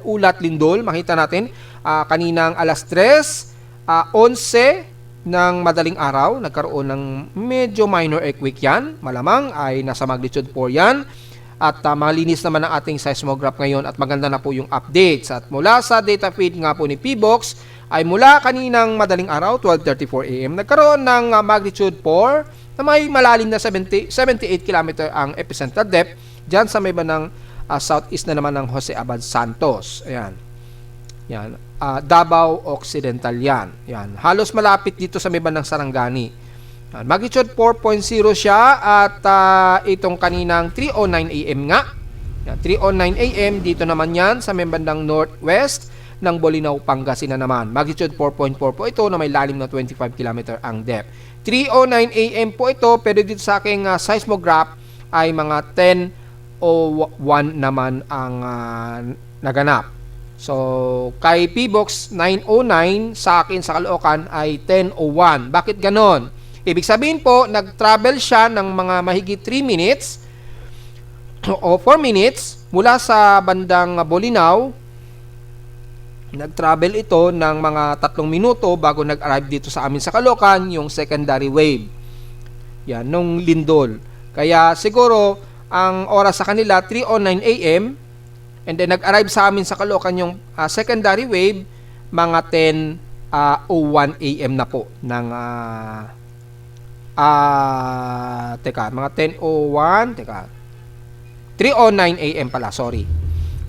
ulat lindol. Makita natin, kaninang alas 3:11 ng madaling araw, nagkaroon ng medyo minor earthquake yan. Malamang ay nasa magnitude 4 yan. At malinis naman ang ating seismograph ngayon at maganda na po yung updates. At mula sa data feed nga po ni PBOX, ay mula kaninang madaling araw, 12:34 AM, nagkaroon ng magnitude 4 na may malalim na 78 km ang epicenter depth dyan sa may bandang southeast na naman ng Jose Abad Santos. Ayan. Yan. Davao Occidental yan. Yan. Halos malapit dito sa may bandang Sarangani. Yan. Magnitude 4.0 siya at itong kaninang 3:09 AM nga. Yan. 3:09 AM dito naman yan sa may bandang northwest ng Bolinao, Pangasinan naman. Magnitude 4.4 po ito na may lalim na 25 km ang depth. 3:09 AM po ito pero dito sa aking seismograph ay mga 10:01 naman ang naganap. So, kay PBOX 9:09, sa akin sa Caloocan ay 10:01. Bakit ganon? Ibig sabihin po, nag-travel siya ng mga mahigit 3 minutes o 4 minutes mula sa bandang Bolinao. Nag-travel ito ng mga 3 minuto bago nag-arrive dito sa amin sa Caloocan, yung secondary wave. Yan, nung lindol. Kaya siguro, ang oras sa kanila 3:09 AM and then nag-arrive sa amin sa Caloocan yung secondary wave mga 10:01 AM na po ng mga 3:09 AM pala, sorry.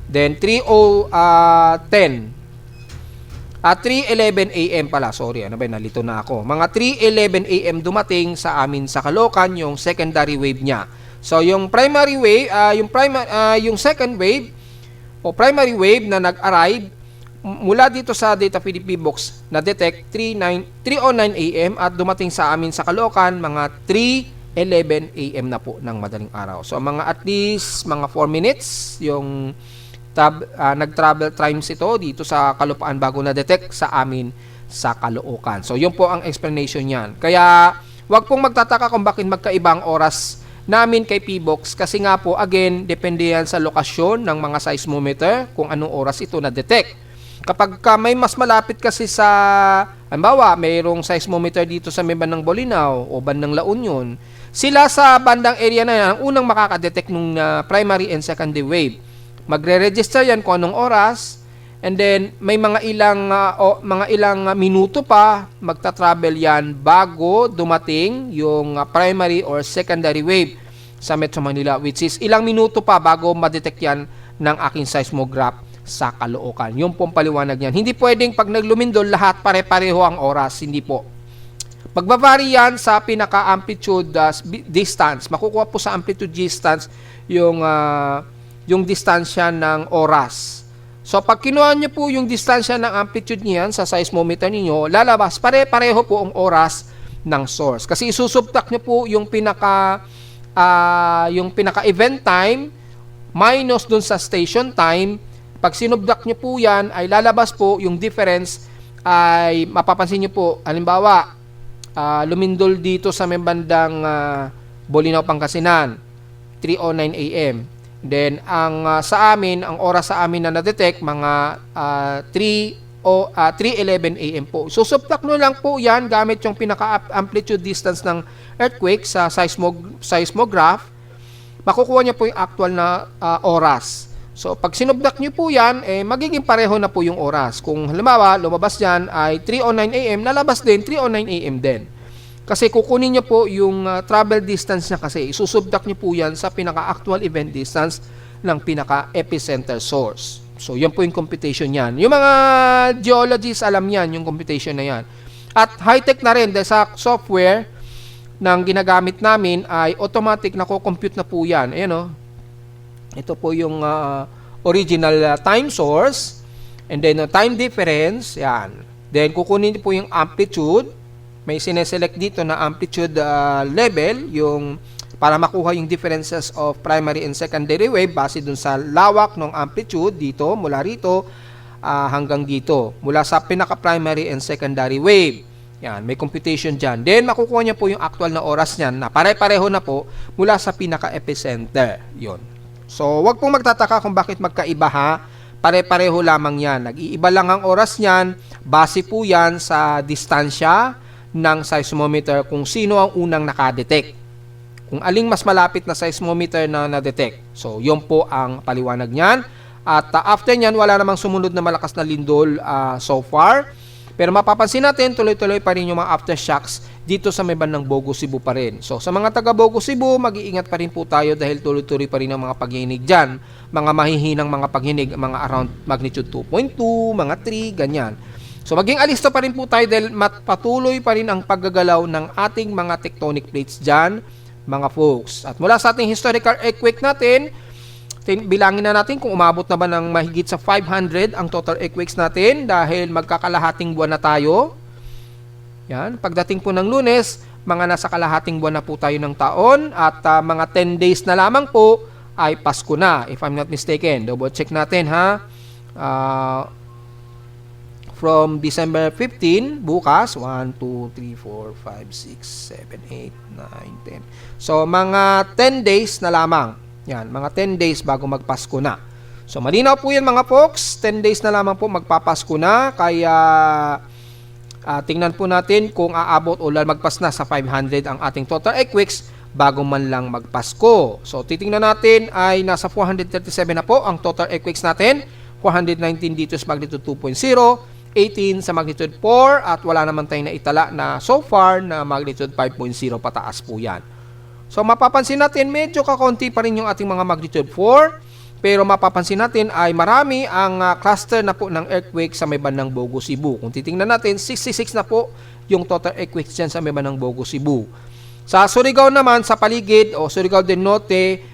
Then 3:11 AM pala, sorry, ano ba, nalito na ako. Mga 3:11 AM dumating sa amin sa Caloocan yung secondary wave niya. So, yung primary wave, yung second wave o primary wave na nag-arrive mula dito sa data feed PBOX na detect 3:09 AM at dumating sa amin sa Caloocan mga 3:11 AM na po ng madaling araw. So, mga at least mga 4 minutes yung nag-travel times ito dito sa Kalupaan bago na-detect sa amin sa Caloocan. So, yun po ang explanation niyan. Kaya, wag pong magtataka kung bakit magkaibang oras namin kay PBOX kasi nga po, again, depende yan sa lokasyon ng mga seismometer kung anong oras ito na-detect. Kapag may mas malapit kasi sa Halimbawa, mayroong seismometer dito sa may bandang Bolinao o bandang La Union. Sila sa bandang area na yan, ang unang makakadetect ng primary and secondary wave. Magre-register yan kung anong oras, and then may mga ilang minuto pa magta-travel yan bago dumating yung primary or secondary wave sa Metro Manila, which is ilang minuto pa bago ma-detect yan ng aking seismograph sa Caloocan. Yung pong paliwanag yan. Hindi pwedeng pag naglumindol lahat pare-pareho ang oras, hindi po. Magbabari yan sa pinaka-amplitude distance. Makukuha po sa amplitude distance yung distansya ng oras. So, pag kinuha nyo po yung distansya ng amplitude niyan sa seismometer ninyo, lalabas pare-pareho po ang oras ng source. Kasi isusubtract nyo po yung pinaka-event time minus dun sa station time. Pag sinubtract nyo po yan, ay lalabas po yung difference ay mapapansin nyo po. Halimbawa, lumindol dito sa may bandang Bolinao, Pangasinan, 3:09 AM. Then, sa amin, ang oras sa amin na na-detect, mga 3:11 AM po. So, subtract nyo lang po yan gamit yung pinaka-amplitude distance ng earthquake sa seismograph. Makukuha nyo po yung actual na oras. So, pag sinubtract nyo po yan, magiging pareho na po yung oras. Kung halimbawa, lumabas yan ay 3:09 AM, lalabas din 3:09 AM din. Kasi kukunin nyo po yung travel distance niya kasi. Isusubtract nyo po yan sa pinaka-actual event distance ng pinaka-epicenter source. So, yan po yung computation yan. Yung mga geologists, alam yan, yung computation na yan. At high-tech na rin, dahil sa software ng ginagamit namin ay automatic na compute na po yan. Ayan o. Ito po yung original time source. And then, time difference. Yan. Then, kukunin po yung amplitude. May sineselect dito na amplitude level, yung para makuha yung differences of primary and secondary wave base dun sa lawak ng amplitude dito, mula rito hanggang dito, mula sa pinaka-primary and secondary wave. Yan, may computation dyan. Then, makukuha niya po yung actual na oras niyan na pare-pareho na po mula sa pinaka-epicenter. Yun. So, wag pong magtataka kung bakit magkaiba ha. Pare-pareho lamang yan. Nag-iiba lang ang oras niyan. Base po yan sa distansya ng seismometer kung sino ang unang nakadetect. Kung aling mas malapit na seismometer na na-detect. So, yun po ang paliwanag niyan. At after niyan, wala namang sumunod na malakas na lindol so far. Pero mapapansin natin, tuloy-tuloy pa rin yung mga aftershocks dito sa may bandang Bogo, Cebu pa rin. So, sa mga taga Bogo, Cebu, mag-iingat pa rin po tayo dahil tuloy-tuloy pa rin ang mga paghihinig dyan. Mga mahihinang mga paghinig, mga around magnitude 2.2, mga 3, ganyan. So, maging alisto pa rin po tayo dahil patuloy pa rin ang paggagalaw ng ating mga tectonic plates dyan, mga folks. At mula sa ating historical earthquake natin, bilangin na natin kung umabot na ba ng mahigit sa 500 ang total earthquakes natin dahil magkakalahating buwan na tayo. Yan. Pagdating po ng Lunes, mga nasa kalahating buwan na po tayo ng taon at mga 10 days na lamang po ay Pasko na, if I'm not mistaken. Double check natin ha. From December 15, bukas, 1, 2, 3, 4, 5, 6, 7, 8, 9, 10. So, mga 10 days na lamang. Yan, mga 10 days bago magpasko na. So, malinaw po yan mga folks. 10 days na lamang po magpapasko na. Kaya, tingnan po natin kung aabot o magpas na sa 500 ang ating total earthquakes bago man lang magpasko. So, titingnan natin ay nasa 437 na po ang total earthquakes natin. 419 dito sa magnitude 2.0. 18 sa magnitude 4 at wala naman tayong naitala na so far na magnitude 5.0 pataas po yan. So mapapansin natin medyo kakaunti pa rin yung ating mga magnitude 4 pero mapapansin natin ay marami ang cluster na po ng earthquake sa may bandang Bogo, Cebu. Kung titingnan natin 66 na po yung total earthquakes dyan sa may bandang Bogo, Cebu. Sa Surigao naman sa paligid o Surigao del Norte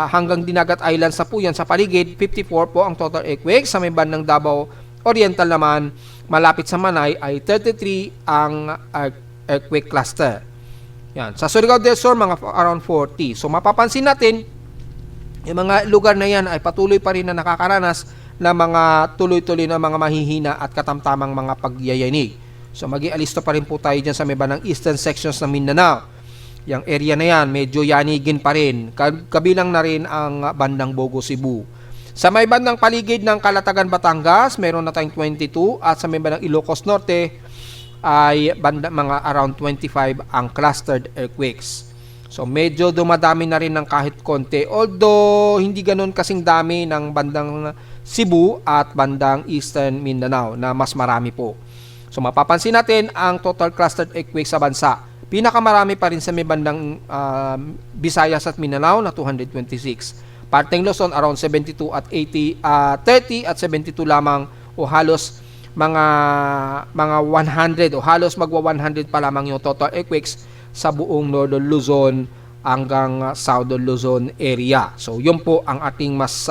hanggang Dinagat Islands na po yan sa paligid 54 po ang total earthquake. Sa may bandang Davao Oriental naman, malapit sa Manay ay 33 ang earthquake cluster. Yan. Sa Surigao del Sur, mga around 40. So, mapapansin natin, yung mga lugar na yan ay patuloy pa rin na nakakaranas ng mga tuloy-tuloy na mga mahihina at katamtamang mga pagyayanig. So, mag-ialisto pa rin po tayo dyan sa may bandang eastern sections ng Mindanao. Yung area na yan, medyo yanigin pa rin. Kabilang na rin ang bandang Bogo, Cebu. Sa may bandang paligid ng Calatagan, Batangas, meron na tayong 22 at sa may bandang Ilocos Norte ay mga around 25 ang clustered earthquakes. So medyo dumadami na rin ng kahit konti, although hindi ganoon kasing dami ng bandang Cebu at bandang Eastern Mindanao na mas marami po. So mapapansin natin ang total clustered earthquakes sa bansa. Pinakamarami pa rin sa may bandang Visayas at Mindanao na 226. Parteng Luzon around 72 at 30 at 72 lamang o halos mga 100 o halos magwa 100 pa lamang yung total earthquakes sa buong Northern Luzon hanggang Southern Luzon area. So yun po ang ating mas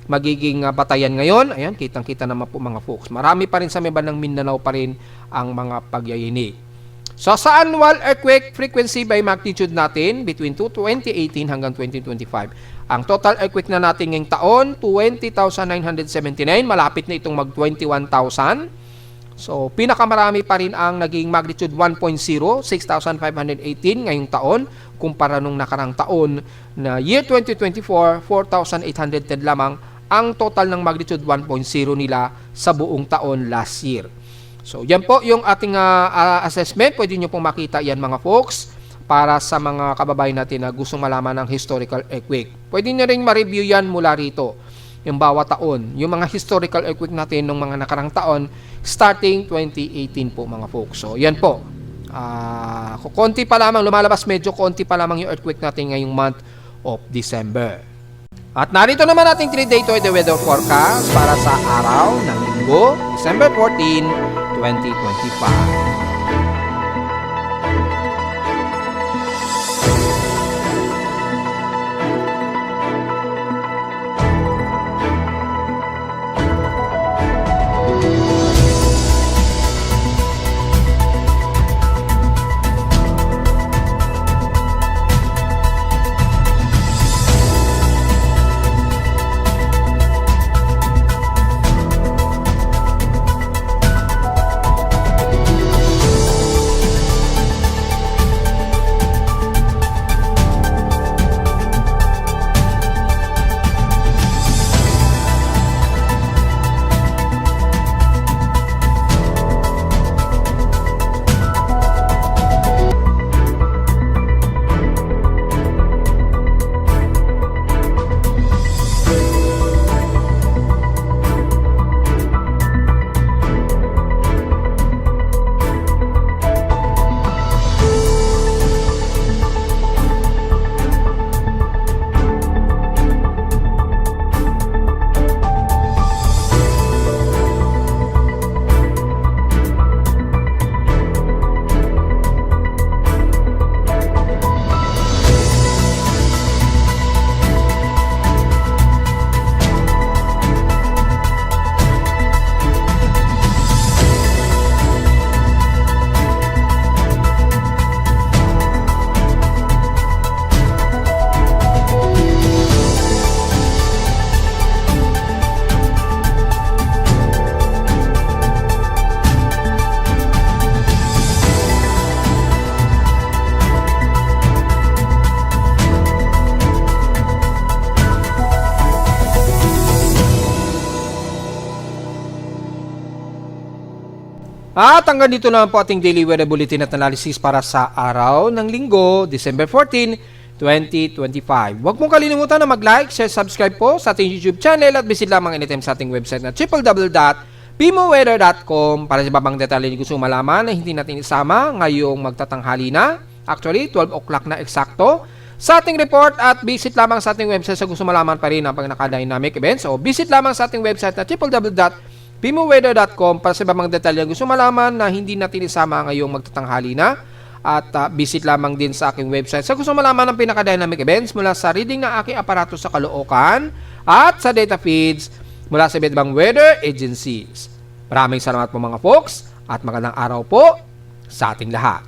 magiging batayan ngayon. Ayan, kitang-kita naman po mga folks. Marami pa rin sa may bandang Mindanao pa rin ang mga pagyayinig. So sa annual earthquake frequency by magnitude natin between 2018 hanggang 2025. Ang total earthquake na natin ngayong taon, 20,979. Malapit na itong mag 21,000. So pinakamarami pa rin ang naging magnitude 1.0, 6,518 ngayong taon. Kumpara nung nakarang taon na year 2024, 4,810 lamang ang total ng magnitude 1.0 nila sa buong taon last year. So yan po yung ating assessment. Pwede nyo pong makita yan mga folks para sa mga kababayan natin na gustong malaman ng historical earthquake. Pwede nyo rin ma-review yan mula rito. Yung bawat taon. Yung mga historical earthquake natin ng mga nakarang taon starting 2018 po mga folks. So yan po. Konti pa lamang, lumalabas medyo konti pa lamang yung earthquake natin ngayong month of December. At narito naman ating 3-day the weather forecast para sa araw ng Linggo, December 14, 2025. At hanggang dito naman po ating daily weather bulletin at analysis para sa araw ng Linggo, December 14, 2025. Huwag mong kalimutan na mag-like, share, subscribe po sa ating YouTube channel at visit lamang anytime sa ating website na www.pimoweather.com para sa babang detalye na gusto malaman na hindi natin isama ngayong magtatanghali na. Actually, 12 o'clock na eksakto sa ating report at visit lamang sa ating website sa gusto malaman pa rin ang pag-naka-dynamic events. So, visit lamang sa ating website na www.pimoweather.com para sa ibang detalye gusto malaman na hindi natin isama ngayong magtatanghali na. At visit lamang din sa aking website sa gusto malaman ng pinaka-dynamic events mula sa reading ng aking aparato sa Caloocan at sa data feeds mula sa iba't ibang weather agencies. Maraming salamat po mga folks at magandang araw po sa ating lahat.